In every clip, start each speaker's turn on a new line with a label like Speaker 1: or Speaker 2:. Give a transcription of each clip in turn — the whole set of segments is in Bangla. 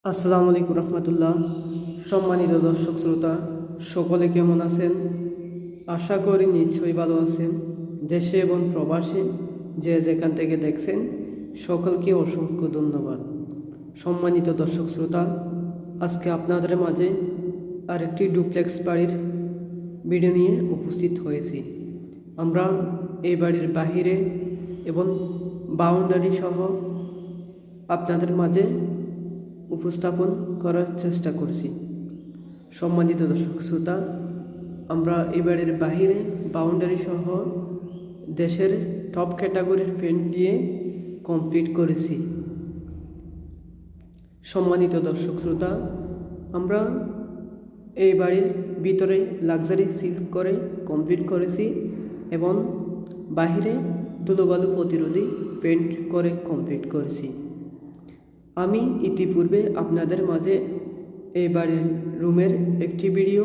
Speaker 1: আসসালামু আলাইকুম রহমতুল্লাহ। সম্মানিত দর্শক শ্রোতা সকলে কেমন আছেন? আশা করি নিশ্চয়ই ভালো আছেন। দেশে এবং প্রবাসে যে যেখান থেকে দেখছেন সকলকে অসংখ্য ধন্যবাদ। সম্মানিত দর্শক শ্রোতা, আজকে আপনাদের মাঝে আরেকটি ডুপ্লেক্স বাড়ির ভিডিও নিয়ে উপস্থিত হয়েছি। আমরা এই বাড়ির বাহিরে এবং বাউন্ডারি সহ আপনাদের মাঝে উপস্থাপন করার চেষ্টা করছি। সম্মানিত দর্শক শ্রোতা, আমরা এই বাড়ির বাহিরে বাউন্ডারি সহ দেশের টপ ক্যাটাগরির পেন্ট দিয়ে কমপ্লিট করেছি। সম্মানিত দর্শক শ্রোতা, আমরা এই বাড়ির ভিতরে লাক্সারি সিল্ক করে কমপ্লিট করেছি এবং বাহিরে ধুলোবালু প্রতিরোধী পেন্ট করে কমপ্লিট করেছি। আমি ইতিপূর্বে আপনাদের মাঝে এই বাড়ির রুমের একটি ভিডিও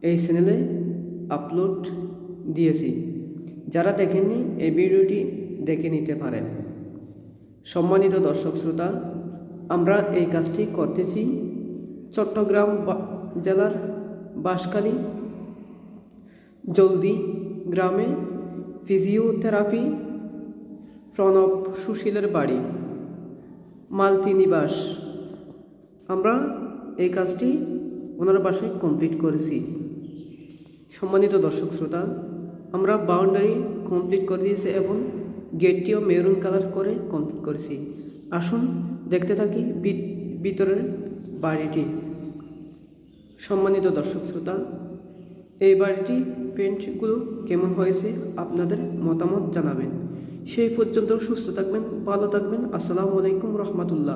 Speaker 1: এই চ্যানেলে আপলোড দিয়েছি। যারা দেখেননি এই ভিডিওটি দেখে নিতে পারেন। সম্মানিত দর্শক শ্রোতা, আমরা এই কাজটি করতেছি চট্টগ্রাম জেলার বাঁশখালী জলদি গ্রামে ফিজিওথেরাপি প্রণব সুশীলের বাড়ি মালতি নিবাস। আমরা এই কাজটি ওনার বাসায় কমপ্লিট করেছি। সম্মানিত দর্শক শ্রোতা, আমরা বাউন্ডারি কমপ্লিট করে দিয়েছি এবং গেটটিও মেরুন কালার করে কমপ্লিট করেছি। আসুন দেখতে থাকি ভিতরের বাড়িটি। সম্মানিত দর্শক শ্রোতা, এই বাড়িটি পেন্টগুলো কেমন হয়েছে আপনাদের মতামত জানাবেন। সেই পর্যন্ত সুস্থ থাকবেন, ভালো থাকবেন। আসসালামু আলাইকুম রহমতুল্লাহ।